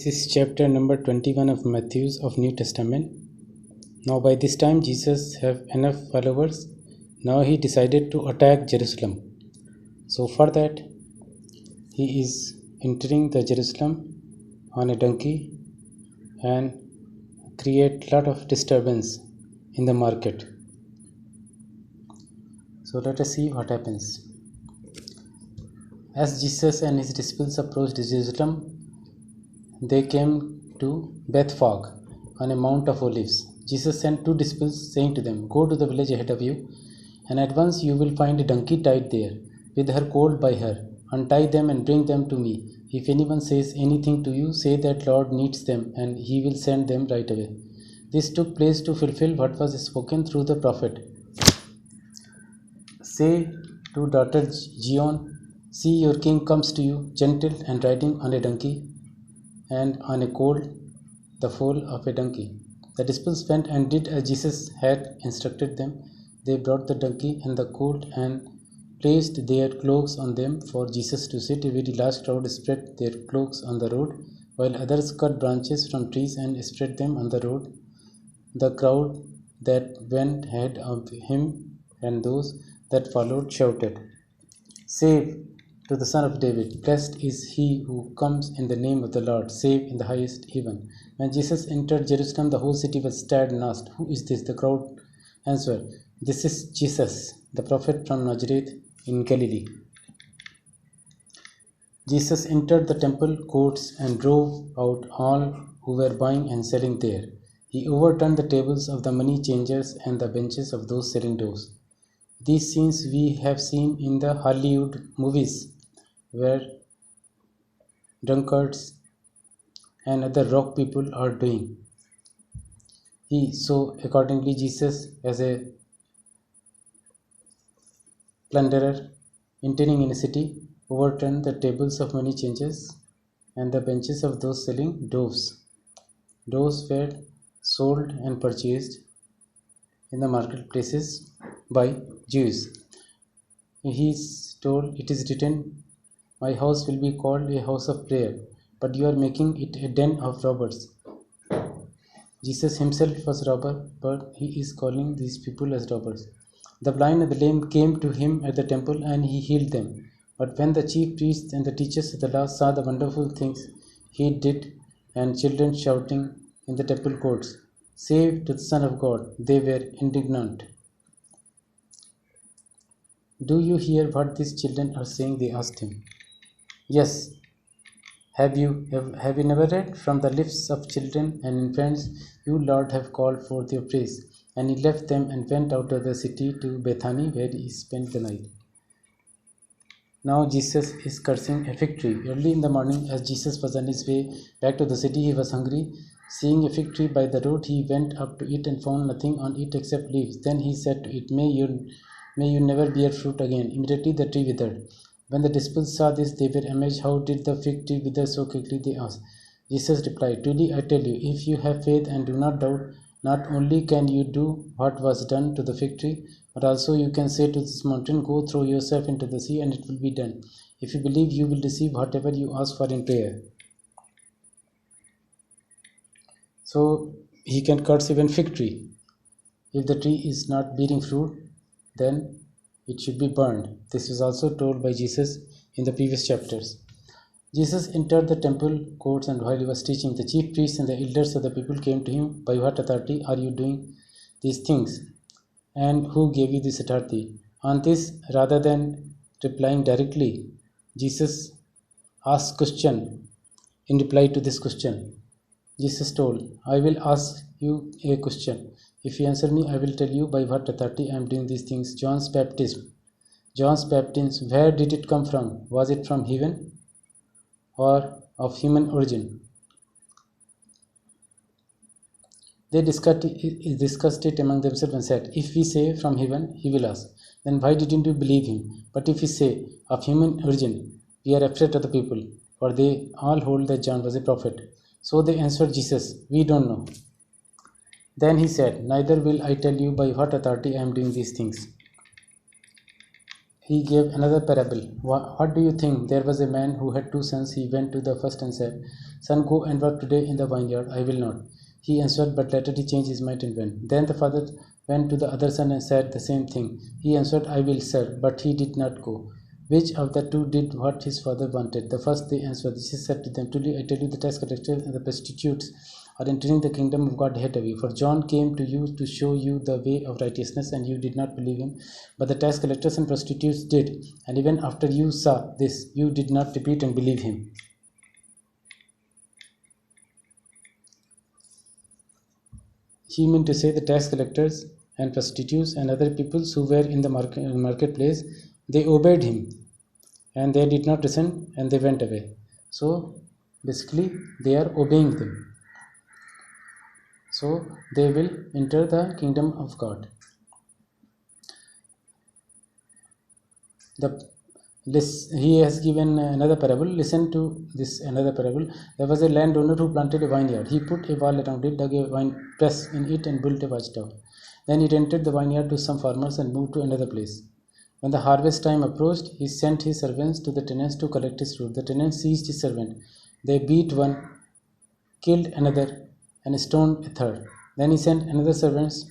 This is chapter number 21 of Matthew's of New Testament. Now by this time Jesus have enough followers. Now he decided to attack Jerusalem. So for that he is entering the Jerusalem on a donkey and create lot of disturbance in the market. So let us see what happens. As Jesus and his disciples approached Jerusalem, they came to Bethphage on a Mount of Olives. Jesus sent two disciples, saying to them, "Go to the village ahead of you, and at once you will find a donkey tied there, with her colt by her. Untie them and bring them to me. If anyone says anything to you, say that Lord needs them, and he will send them right away." This took place to fulfill what was spoken through the prophet. "Say to daughter Zion, see, your king comes to you, gentle and riding on a donkey, and on a colt, the foal of a donkey." The disciples went and did as Jesus had instructed them. They brought the donkey and the colt and placed their cloaks on them for Jesus to sit. A very large crowd spread their cloaks on the road, while others cut branches from trees and spread them on the road. The crowd that went ahead of him and those that followed shouted, "Save to the Son of David! Blessed is he who comes in the name of the Lord! Save in the highest heaven!" When Jesus entered Jerusalem, the whole city was stirred and asked, "Who is this?" The crowd answered, "This is Jesus, the prophet from Nazareth in Galilee." Jesus entered the temple courts and drove out all who were buying and selling there. He overturned the tables of the money changers and the benches of those selling doves. These scenes we have seen in the Hollywood movies, where drunkards and other rock people are doing. So accordingly, Jesus, as a plunderer entering in a city, overturned the tables of money changers and the benches of those selling doves. Doves were sold and purchased in the marketplaces by Jews. He is told, "It is written, my house will be called a house of prayer, but you are making it a den of robbers." Jesus himself was a robber, but he is calling these people as robbers. The blind and the lame came to him at the temple, and he healed them. But when the chief priests and the teachers of the law saw the wonderful things he did, and children shouting in the temple courts, "Save to the Son of God," they were indignant. "Do you hear what these children are saying?" they asked him. "Yes. Have you never read, from the lips of children and infants you, Lord, have called forth your praise?" And he left them and went out of the city to Bethany, where he spent the night. Now Jesus is cursing a fig tree. Early in the morning, as Jesus was on his way back to the city, he was hungry. Seeing a fig tree by the road, he went up to it and found nothing on it except leaves. Then he said to it, May you never bear fruit again." Immediately the tree withered. When the disciples saw this, they were amazed. "How did the fig tree wither so quickly?" they asked. Jesus replied, "Truly I tell you, if you have faith and do not doubt, not only can you do what was done to the fig tree, but also you can say to this mountain, 'Go throw yourself into the sea,' and it will be done. If you believe, you will receive whatever you ask for in prayer." So he can curse even fig tree. If the tree is not bearing fruit, then it should be burned. This was also told by Jesus in the previous chapters. Jesus entered the temple courts, and while he was teaching, the chief priests and the elders of the people came to him. "By what authority are you doing these things? And who gave you this authority?" On this, rather than replying directly, Jesus asked question in reply to this question. Jesus told, "I will ask you a question. If you answer me, I will tell you by what authority I am doing these things." John's baptism, where did it come from? Was it from heaven or of human origin? They discussed it among themselves and said, "If we say from heaven, he will ask, then why didn't you believe him? But if we say of human origin, we are afraid of the people, for they all hold that John was a prophet." So they answered Jesus, "We don't know." Then he said, "Neither will I tell you by what authority I am doing these things." he gave another parable. What do you think? There was a man who had 2 sons. He went to the first and said, Son, go and work today in the vineyard. I will not. He answered, but later he changed his mind and went. Then the father went to the other son and said the same thing. He answered, I will, sir, but he did not go. Which of the two did what his father wanted? The first, they answered. Jesus said to them, Truly I tell you, the tax collectors and the prostitutes are entering the kingdom of God ahead of you. For John came to you to show you the way of righteousness, and you did not believe him. But the tax collectors and prostitutes did. And even after you saw this, you did not repeat and believe him. He meant to say the tax collectors and prostitutes and other peoples who were in the marketplace, they obeyed him and they did not listen and they went away. So basically they are obeying them. So they will enter the kingdom of God. He has given another parable. Listen to this another parable. There was a landowner who planted a vineyard. He put a wall around it, dug a wine press in it, and built a watchtower. Then he rented the vineyard to some farmers and moved to another place. When the harvest time approached, he sent his servants to the tenants to collect his fruit. The tenants seized his servant. They beat one, killed another, and stoned a third. Then he sent another servants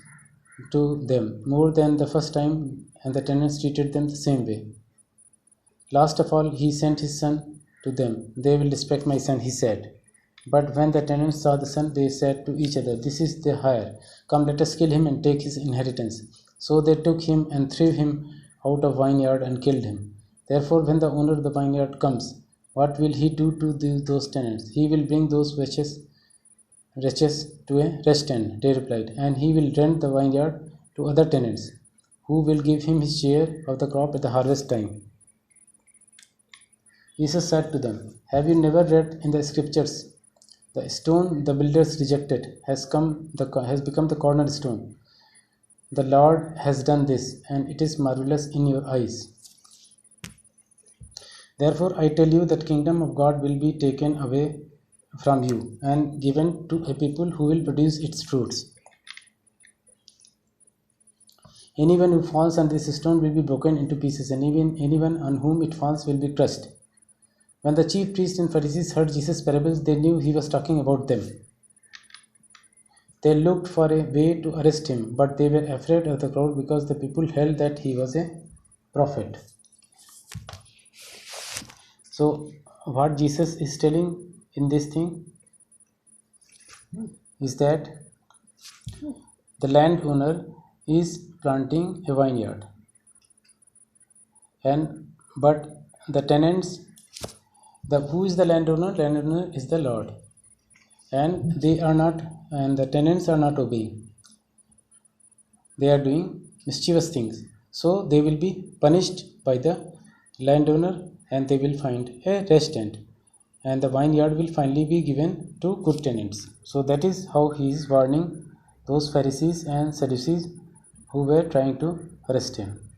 to them, more than the first time, and the tenants treated them the same way. Last of all, he sent his son to them. They will respect my son, he said. But when the tenants saw the son, they said to each other, This is the heir. Come, let us kill him and take his inheritance. So they took him and threw him out of vineyard and killed him. Therefore, when the owner of the vineyard comes, what will he do to those tenants? He will bring those wretches to a rest end, they replied, and he will rent the vineyard to other tenants, who will give him his share of the crop at the harvest time. Jesus said to them, Have you never read in the scriptures, the stone the builders rejected has become the cornerstone. The Lord has done this, and it is marvelous in your eyes. Therefore I tell you that kingdom of God will be taken away from you and given to a people who will produce its fruits. Anyone who falls on this stone will be broken into pieces, and even anyone on whom it falls will be crushed. When the chief priests and Pharisees heard Jesus' parables, they knew he was talking about them. They looked for a way to arrest him, but they were afraid of the crowd because the people held that he was a prophet. So, what Jesus is telling in this thing is that the landowner is planting a vineyard, but the tenants, who is the landowner? Landowner is the Lord, and the tenants are not obeying. They are doing mischievous things, so they will be punished by the landowner, and they will find a rest end, and the vineyard will finally be given to good tenants. So that is how he is warning those Pharisees and Sadducees who were trying to arrest him.